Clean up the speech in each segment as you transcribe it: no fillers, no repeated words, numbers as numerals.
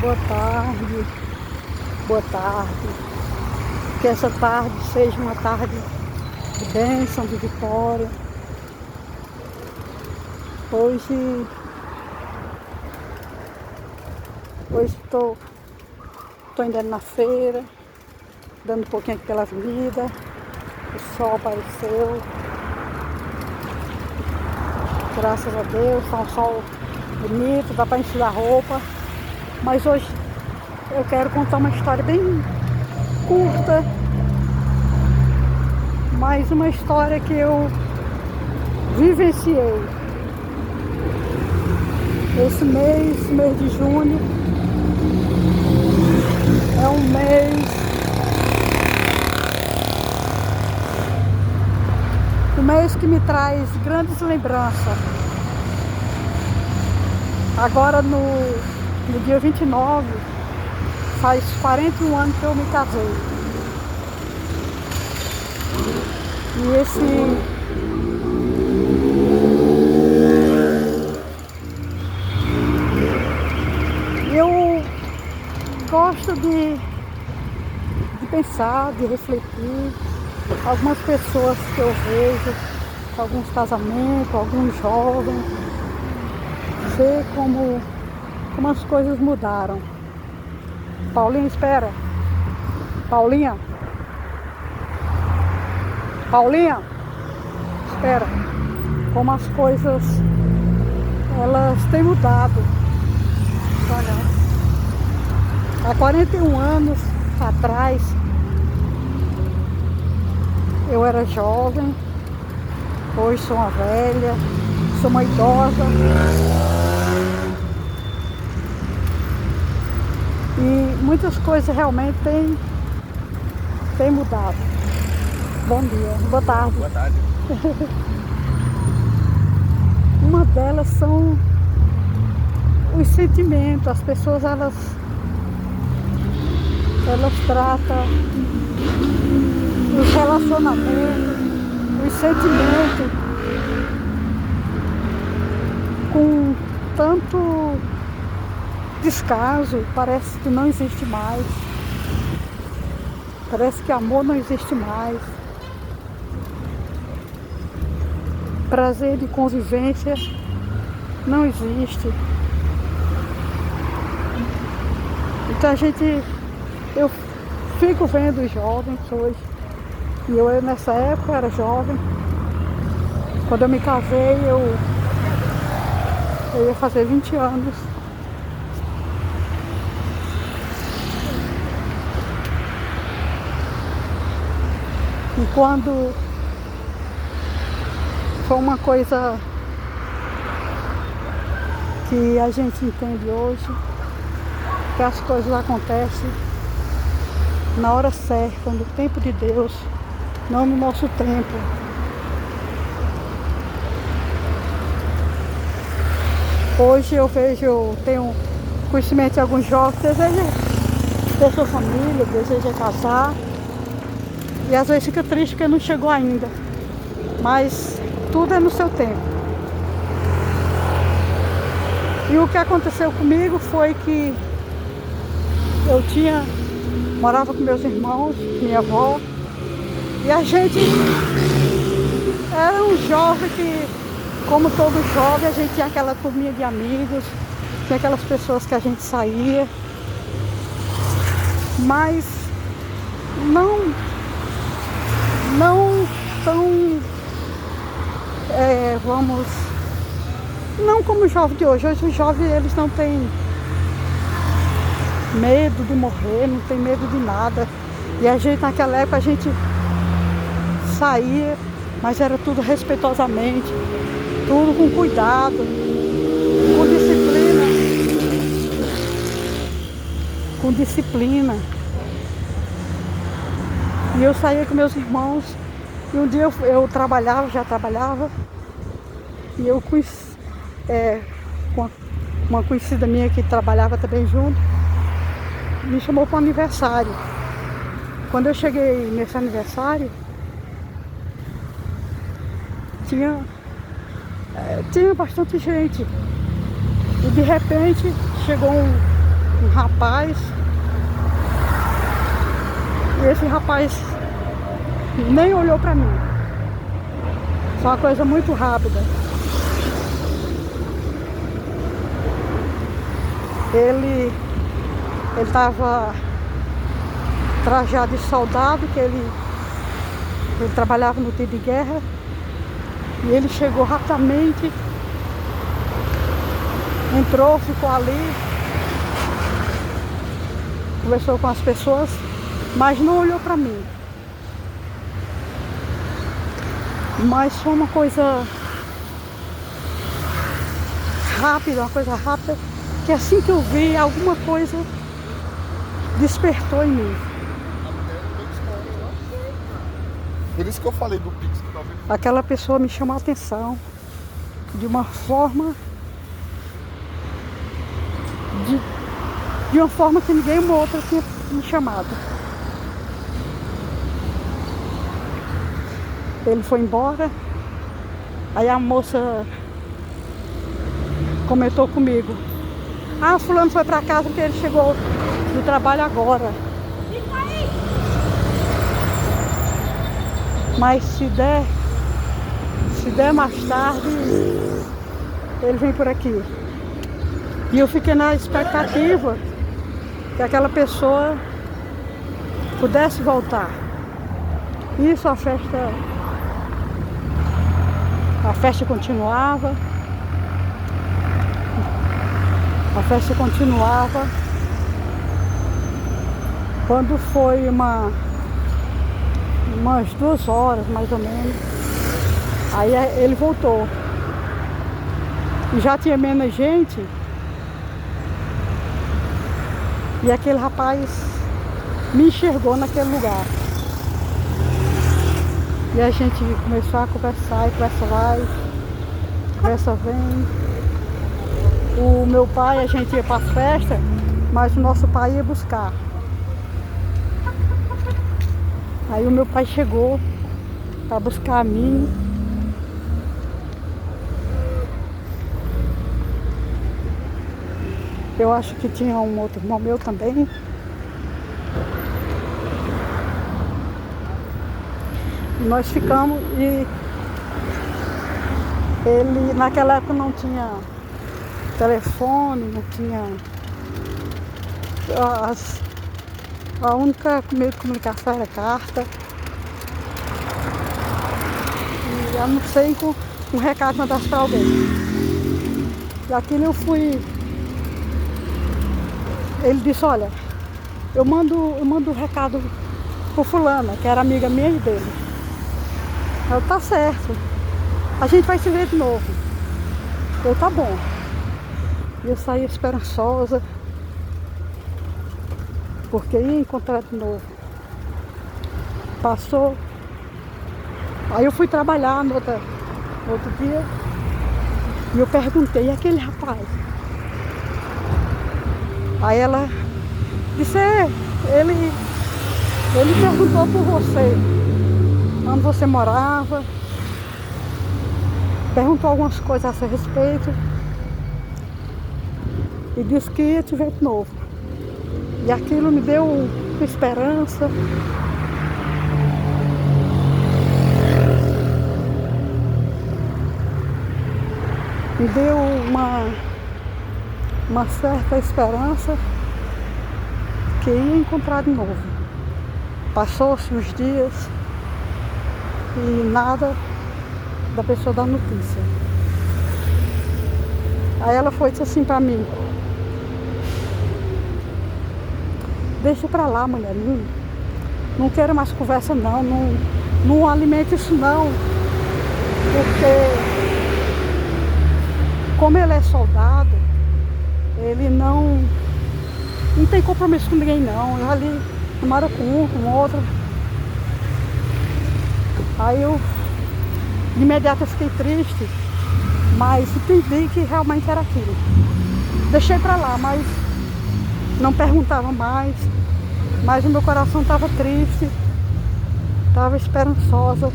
Boa tarde, boa tarde. Que essa tarde seja uma tarde de bênção, de vitória. Hoje estou indo na feira, dando um pouquinho aqui pela avenida. O sol apareceu. Graças a Deus, está um sol bonito, dá para enfiar roupa. Mas hoje eu quero contar uma história bem curta, mas uma história que eu vivenciei. Esse mês de junho, é um mês que me traz grandes lembranças. Agora no dia 29, faz 41 anos que eu me casei. E eu gosto de pensar, de refletir. Algumas pessoas que eu vejo, alguns casamentos, alguns jovens, ver como as coisas mudaram. Paulinha, espera. Paulinha, espera. Como as coisas, elas têm mudado. Olha, há 41 anos atrás, eu era jovem. Hoje sou uma velha, sou uma idosa. E muitas coisas realmente têm mudado. Bom dia, boa tarde. Boa tarde. Uma delas são os sentimentos. As pessoas, elas tratam os relacionamentos, os sentimentos com tanto descaso. Parece que não existe mais. Parece que amor não existe mais. Prazer de convivência não existe. Então eu fico vendo os jovens hoje. E eu nessa época era jovem. Quando eu me casei, eu ia fazer 20 anos. E quando foi uma coisa que a gente entende hoje, que as coisas acontecem na hora certa, no tempo de Deus, não no nosso tempo. Hoje eu tenho conhecimento de alguns jovens que desejam ter sua família, desejam casar. E às vezes fica triste porque não chegou ainda. Mas tudo é no seu tempo. E o que aconteceu comigo foi que eu morava com meus irmãos, minha avó. E a gente era um jovem que, como todo jovem, a gente tinha aquela turminha de amigos, tinha aquelas pessoas que a gente saía. Mas não tão, não como o jovem de hoje. Hoje os jovens, eles não têm medo de morrer, não tem medo de nada. E a gente, naquela época, a gente saía, mas era tudo respeitosamente, tudo com cuidado, com disciplina. E eu saía com meus irmãos. E um dia eu já trabalhava. E eu com uma conhecida minha que trabalhava também junto, me chamou para um aniversário. Quando eu cheguei nesse aniversário, tinha bastante gente. E de repente chegou um rapaz. E esse rapaz nem olhou pra mim. Foi uma coisa muito rápida. Ele estava trajado de soldado, que ele trabalhava no tiro de guerra. E ele chegou rapidamente, entrou, ficou ali, conversou com as pessoas, mas não olhou para mim. Mas foi uma coisa rápida, que assim que eu vi, alguma coisa despertou em mim. Por isso que eu falei do Pix que talvez. Aquela pessoa me chamou a atenção de uma forma de uma forma que ninguém uma outra tinha me chamado. Ele foi embora. Aí a moça comentou comigo: ah, fulano foi pra casa porque ele chegou do trabalho agora. Mas se der mais tarde, ele vem por aqui. E eu fiquei na expectativa que aquela pessoa pudesse voltar. Isso, a festa continuava. A festa continuava. Quando foi umas 2 horas, mais ou menos, aí ele voltou. E já tinha menos gente. E aquele rapaz me enxergou naquele lugar. E a gente começou a conversar, e conversa vai, conversa vem. O meu pai, a gente ia para as festas, mas o nosso pai ia buscar. Aí o meu pai chegou para buscar a mim. Eu acho que tinha um outro irmão meu também. E nós ficamos e ele naquela época não tinha telefone, não tinha a única meio de comunicação era carta. E eu não sei com um recado mandasse para alguém. E aquilo eu fui. Ele disse: olha, eu mando um recado pro fulana, que era amiga minha e dele. Eu: tá certo. A gente vai se ver de novo. Eu: tá bom. E eu saí esperançosa, porque ia encontrar de novo. Passou. Aí eu fui trabalhar no outro dia. E eu perguntei: e aquele rapaz? Aí ela disse: ele perguntou por você, onde você morava, perguntou algumas coisas a seu respeito e disse que ia te ver de novo. E aquilo me deu esperança. Me deu uma certa esperança que ia encontrar de novo. Passou-se uns dias e nada da pessoa dar notícia. Aí ela foi e disse assim pra mim: deixa pra lá, mulher, não quero mais conversa não alimente isso não, porque como ele é soldado, ele não tem compromisso com ninguém não. Eu ali namoro com um, com outro. Aí eu de imediato eu fiquei triste, mas entendi que realmente era aquilo. Deixei pra lá, mas não perguntava mais. Mas o meu coração estava triste, estava esperançosa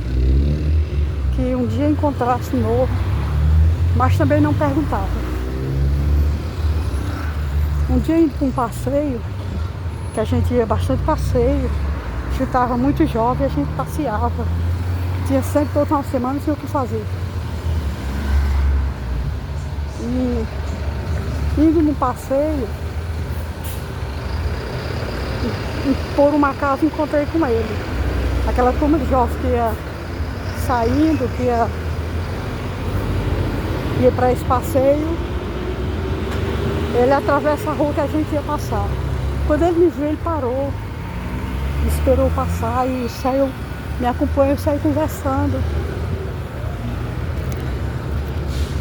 que um dia encontrasse de novo, mas também não perguntava. Um dia indo para um passeio, que a gente ia bastante passeio, a gente estava muito jovem, a gente passeava. Tinha sempre toda uma semana, tinha o que fazer. E indo num passeio, e por uma casa encontrei com ele. Aquela turma de jovens que ia saindo, que ia para esse passeio. Ele atravessa a rua que a gente ia passar. Quando ele me viu, ele parou, esperou passar e saiu, me acompanhou e saiu conversando.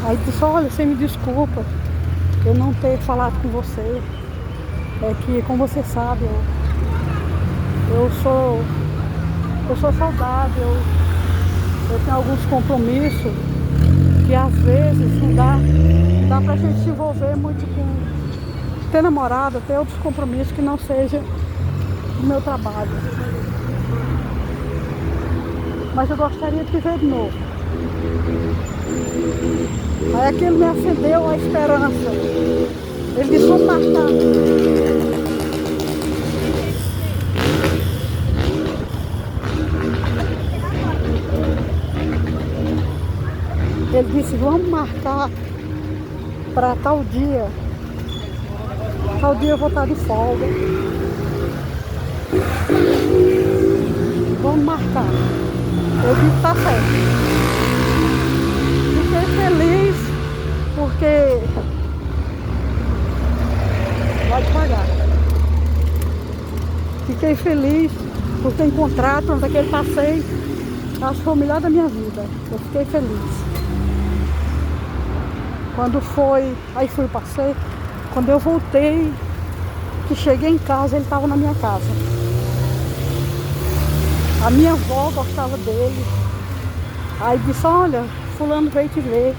Aí disse, olha, você me desculpa eu não ter falado com você. É que, como você sabe, eu sou soldado, eu tenho alguns compromissos que às vezes não dá pra gente se envolver muito com ter namorada, ter outros compromissos que não seja o meu trabalho. Mas eu gostaria de viver de novo. Aí aquilo me acendeu a esperança. Ele disse, vamos marcar. Ele disse, vamos marcar para tal dia. Tal dia eu vou estar de folga. Vamos marcar. Eu disse, tá certo. Fiquei feliz porque... Vai devagar. Fiquei feliz por ter encontrado quando aquele passeio. Acho que foi o melhor da minha vida. Eu fiquei feliz. Quando foi, aí fui passeio. Quando eu voltei, que cheguei em casa, ele estava na minha casa. A minha avó gostava dele. Aí disse, olha, fulano veio te ver.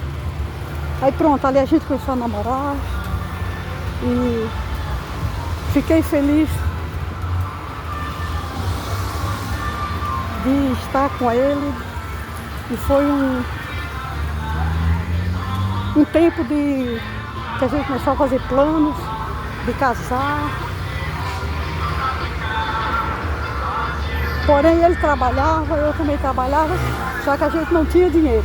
Aí pronto, ali a gente começou a namorar. E fiquei feliz de estar com ele. E foi um tempo que a gente começou a fazer planos de casar. Porém ele trabalhava, eu também trabalhava, só que a gente não tinha dinheiro.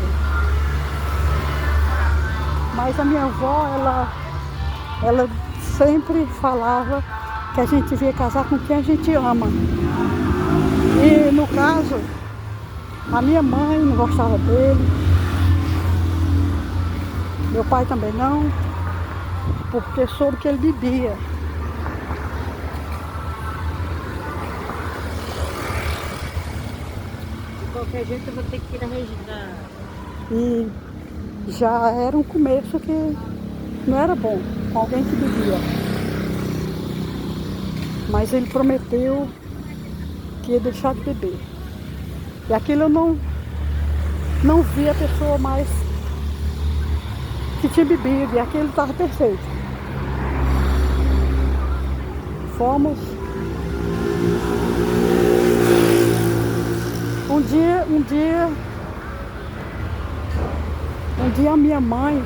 Mas a minha avó, ela sempre falava que a gente devia casar com quem a gente ama. E no caso, a minha mãe não gostava dele, meu pai também não, porque soube que ele bebia. De qualquer jeito eu vou ter que ir na região. E já era um começo que não era bom com alguém que bebia. Mas ele prometeu que ia deixar de beber. E aquilo eu não vi a pessoa mais que tinha bebido, e aquilo estava perfeito. Fomos. Um dia a minha mãe,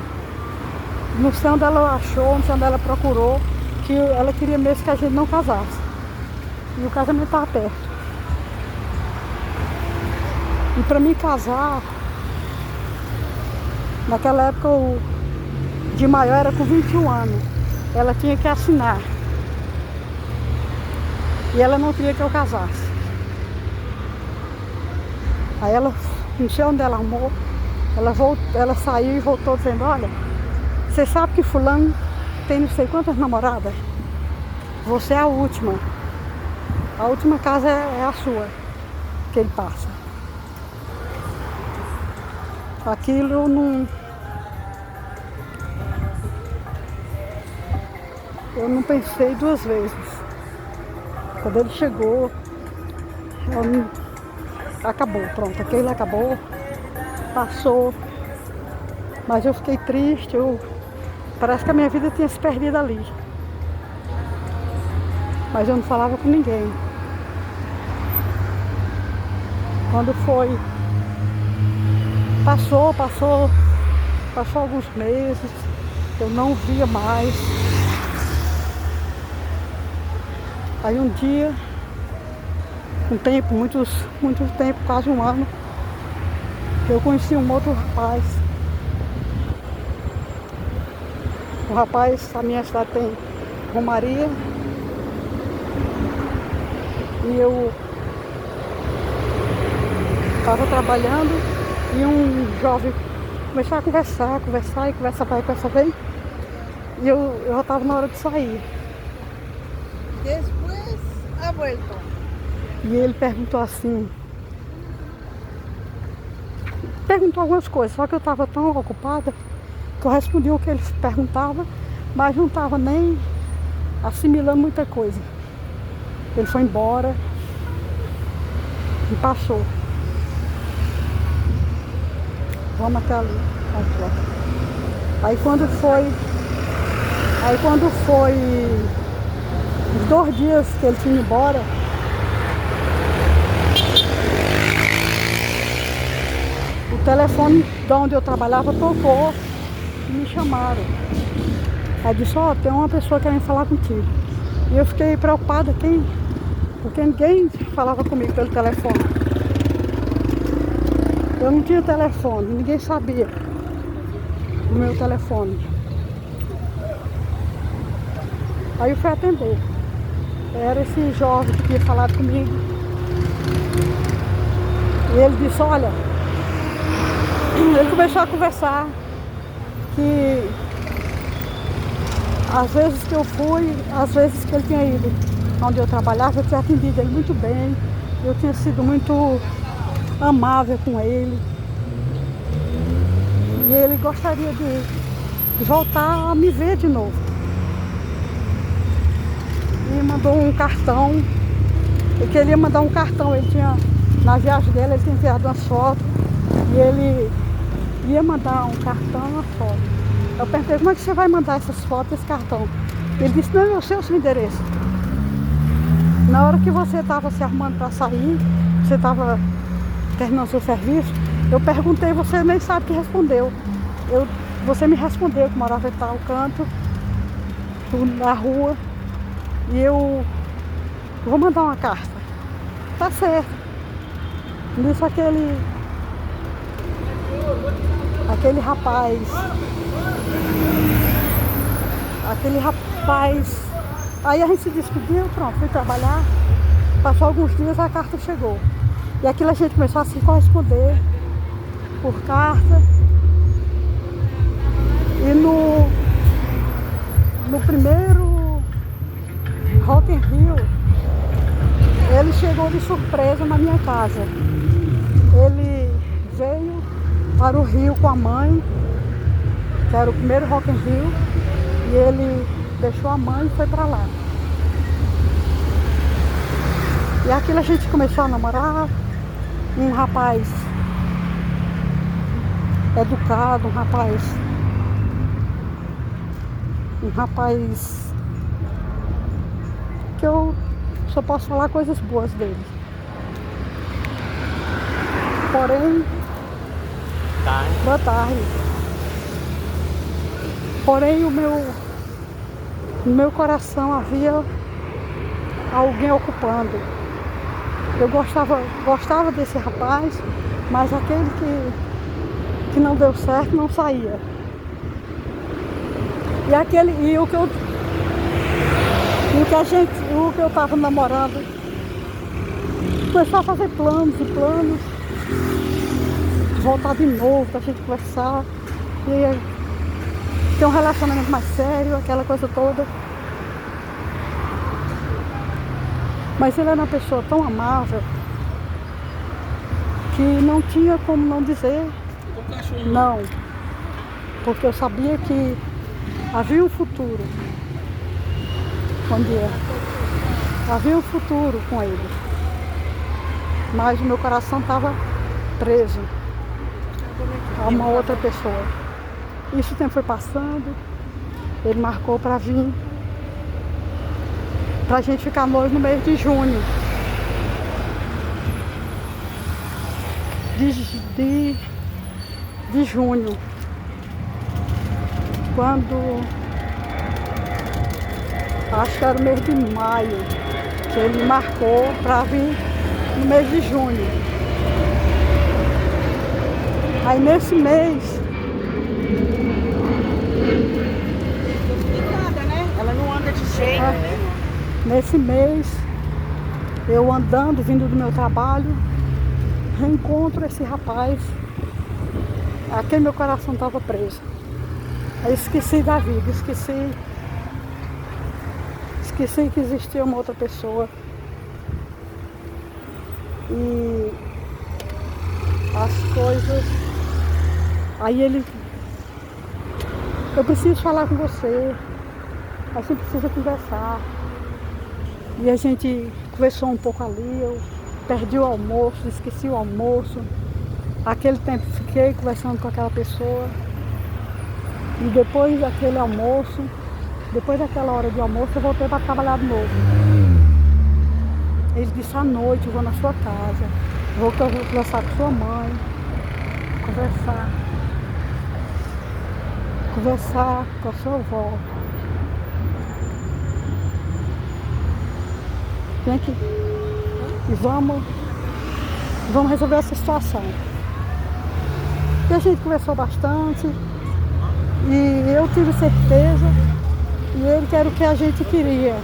não sei onde ela achou, não sei onde ela procurou, que ela queria mesmo que a gente não casasse. E o casamento estava perto. E para mim casar, naquela época o de maior era com 21 anos. Ela tinha que assinar. E ela não queria que eu casasse. Aí ela, não sei onde ela arrumou, ela saiu e voltou dizendo, olha, você sabe que fulano tem não sei quantas namoradas? Você é a última. A última casa é a sua, que ele passa. Aquilo eu não pensei duas vezes. Quando ele chegou, acabou, pronto, aquilo acabou, passou. Mas eu fiquei triste, parece que a minha vida tinha se perdido ali. Mas eu não falava com ninguém. Quando foi, passou alguns meses, eu não via mais. Aí um dia, um tempo, muito tempo, quase um ano, eu conheci um outro rapaz. O rapaz, a minha cidade tem Romaria. E eu estava trabalhando e um jovem começou a conversar e conversa vai, conversa vem. E eu já estava na hora de sair. Depois, a volta. E ele perguntou assim, perguntou algumas coisas, só que eu estava tão ocupada que eu respondi o que ele perguntava, mas não estava nem assimilando muita coisa. Ele foi embora e passou. Vamos até ali. Aqui, ó. Aí quando foi os 2 dias que ele tinha ido embora, o telefone de onde eu trabalhava tocou e me chamaram. Aí disse, ó, tem uma pessoa querendo falar contigo. E eu fiquei preocupada, porque ninguém falava comigo pelo telefone. Eu não tinha telefone, ninguém sabia o meu telefone. Aí eu fui atender. Era esse jovem que tinha falado comigo. E ele disse, olha, ele começou a conversar que às vezes que eu fui, às vezes que ele tinha ido onde eu trabalhava, eu tinha atendido ele muito bem, eu tinha sido muito amável com ele. E ele gostaria de voltar a me ver de novo. E mandou um cartão, ele queria mandar um cartão, ele tinha, na viagem dele, ele tinha enviado umas fotos, e ele ia mandar um cartão, uma foto. Eu perguntei, como é que você vai mandar essas fotos, esse cartão? Ele disse, não, eu sei o seu endereço. Na hora que você estava se arrumando para sair, você estava terminando seu serviço, eu perguntei, você nem sabe o que respondeu. Você me respondeu que morava em tal canto, na rua, e eu vou mandar uma carta. Tá certo. Nisso aquele rapaz, aí a gente se despediu, pronto, fui trabalhar, passou alguns dias, a carta chegou. E aquilo a gente começou a se corresponder por carta. E no primeiro Rock in Rio, ele chegou de surpresa na minha casa. Ele veio para o Rio com a mãe, que era o primeiro Rock in Rio, e ele deixou a mãe e foi para lá. E aquilo a gente começou a namorar, um rapaz educado, um rapaz que eu só posso falar coisas boas dele. Porém, boa tarde. Porém, no meu coração havia alguém ocupando. Eu gostava desse rapaz, mas aquele que não deu certo não saía. E o que eu estava namorando, começou a fazer planos e planos, voltar de novo pra gente conversar, e ter um relacionamento mais sério, aquela coisa toda. Mas ele era uma pessoa tão amável que não tinha como não dizer não, porque eu sabia que havia um futuro com ele. Havia um futuro com ele. Mas o meu coração estava preso a uma outra pessoa. Isso o tempo foi passando. Ele marcou para vir, pra gente ficar noivo no mês de junho. De junho. Quando, acho que era o mês de maio, que ele me marcou para vir no mês de junho. Aí nesse mês, Ela não anda de jeito, né? nesse mês, eu andando, vindo do meu trabalho, reencontro esse rapaz a quem meu coração estava preso. Aí esqueci da vida, esqueci que existia uma outra pessoa. E as coisas... Aí ele... Eu preciso falar com você. A gente precisa conversar. E a gente conversou um pouco ali, eu perdi o almoço, esqueci o almoço. Aquele tempo fiquei conversando com aquela pessoa. E depois daquele almoço, depois daquela hora de almoço, eu voltei para trabalhar de novo. Ele disse, à noite eu vou na sua casa, vou conversar com sua mãe, conversar com a sua avó. Vem aqui e vamos resolver essa situação. E a gente conversou bastante e eu tive certeza e ele que era o que a gente queria.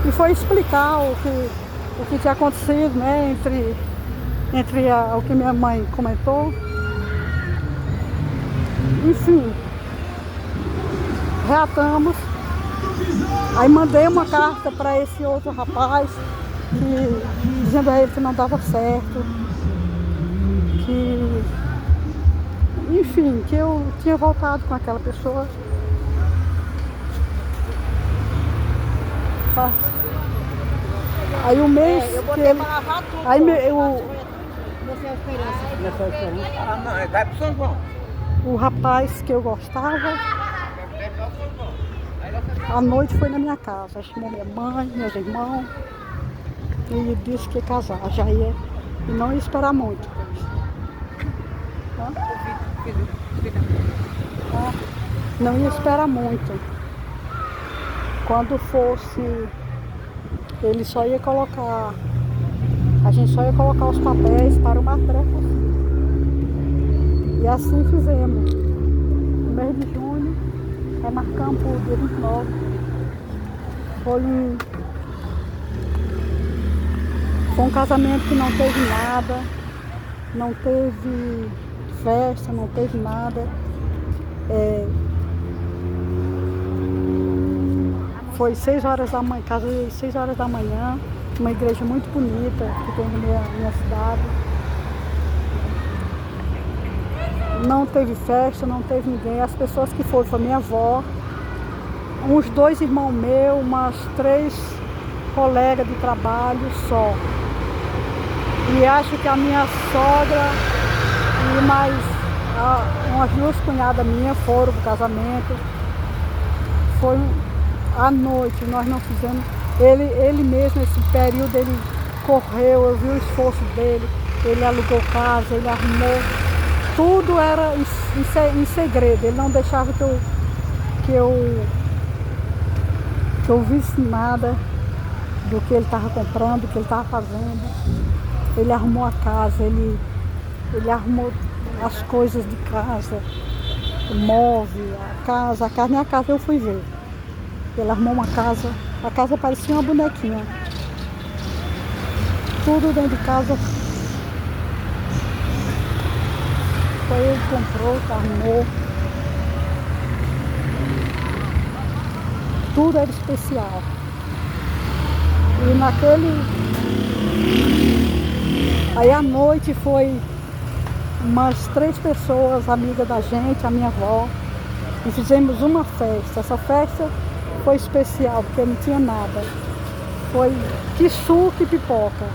E foi explicar o que tinha acontecido, né, entre o que minha mãe comentou. Enfim, reatamos. Aí mandei uma carta para esse outro rapaz, dizendo a ele que não dava certo, que, enfim, que eu tinha voltado com aquela pessoa. Aí o mês Eu que botei ele... pra lavar tudo. Aí Você é a esperança. Vai pro São João. O rapaz que eu gostava, à noite foi na minha casa, chamou minha mãe, meus irmãos, e disse que ia casar, já ia, e não ia esperar muito. Não ia esperar muito. Quando fosse, ele só ia colocar, a gente só ia colocar os papéis para uma trepa. E assim fizemos. No mês de junho, marcamos por dia 29. Foi um casamento que não teve nada, não teve festa, não teve nada. Foi 6 horas da manhã, casei 6 horas da manhã, uma igreja muito bonita que tem na minha cidade. Não teve festa, não teve ninguém. As pessoas que foram foi minha avó, uns 2 irmãos meus, umas 3 colegas de trabalho só. E acho que a minha sogra e mais umas 2 cunhadas minhas foram pro casamento. Foi à noite, nós não fizemos. Ele mesmo, nesse período, ele correu, eu vi o esforço dele, ele alugou casa, ele arrumou. Tudo era em segredo, ele não deixava que eu visse nada do que ele estava comprando, do que ele estava fazendo. Ele arrumou a casa, ele arrumou as coisas de casa, o móvel, minha casa eu fui ver. Ele arrumou uma casa, a casa parecia uma bonequinha. Tudo dentro de casa. Foi ele que comprou, que arrumou. Tudo era especial. E aí à noite foi umas 3 pessoas, amigas da gente, a minha avó. E fizemos uma festa. Essa festa foi especial, porque não tinha nada. Foi que suco e pipoca.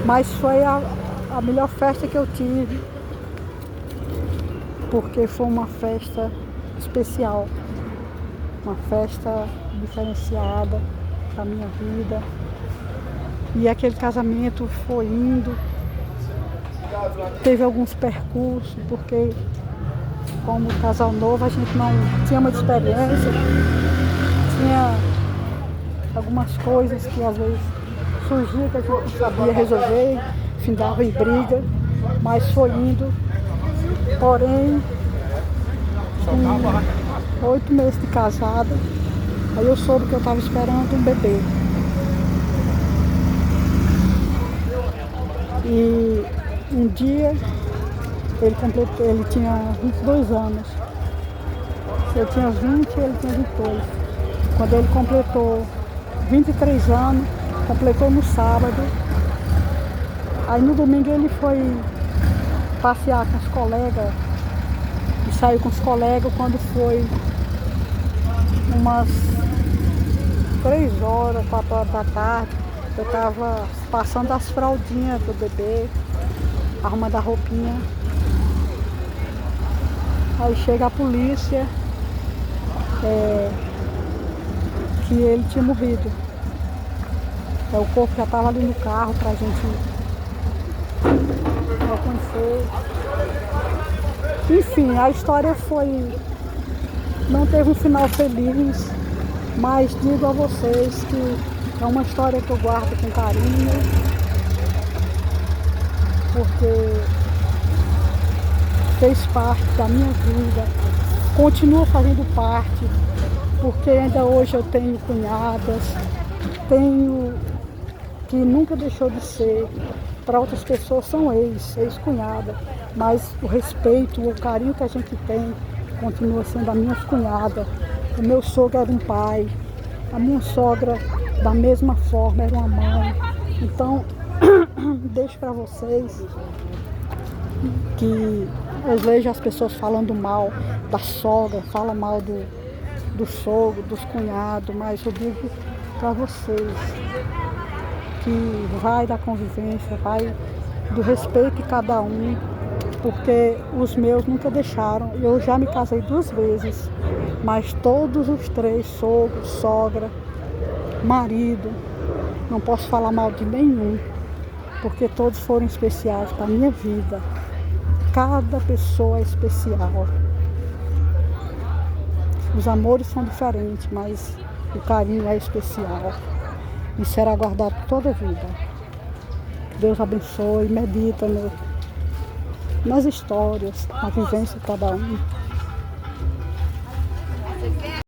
Mas foi a melhor festa que eu tive. Porque foi uma festa especial, uma festa diferenciada da minha vida. E aquele casamento foi indo, teve alguns percursos, porque como casal novo a gente não tinha muita experiência, algumas coisas que às vezes surgia que a gente não sabia resolver, findava em briga, mas foi indo. Porém, com 8 meses de casada, aí eu soube que eu estava esperando um bebê. E um dia ele tinha 22 anos. Eu tinha 20 e ele tinha 22. Quando ele completou 23 anos, completou no sábado. Aí no domingo ele foi passear com os colegas. E saiu com os colegas quando foi umas 3 horas, 4 horas da tarde. Eu estava passando as fraldinhas do bebê, arrumando a roupinha. Aí chega a polícia, que ele tinha morrido. O corpo já estava ali no carro pra gente reconhecer. Enfim, a história não teve um final feliz, mas digo a vocês que é uma história que eu guardo com carinho, porque fez parte da minha vida, continua fazendo parte, porque ainda hoje eu tenho cunhadas, tenho que nunca deixou de ser, para outras pessoas são ex-cunhada, mas o respeito, o carinho que a gente tem continua sendo a minha cunhada. O meu sogro era um pai, a minha sogra da mesma forma era uma mãe. Então deixo para vocês que eu vejo as pessoas falando mal da sogra, falam mal do sogro, dos cunhados, mas eu digo para vocês que vai da convivência, vai do respeito de cada um, porque os meus nunca deixaram. Eu já me casei 2 vezes, mas todos os 3, sogro, sogra, marido, não posso falar mal de nenhum, porque todos foram especiais para a minha vida. Cada pessoa é especial. Os amores são diferentes, mas o carinho é especial e será guardado toda a vida. Deus abençoe, medita nas histórias, na vivência de cada um.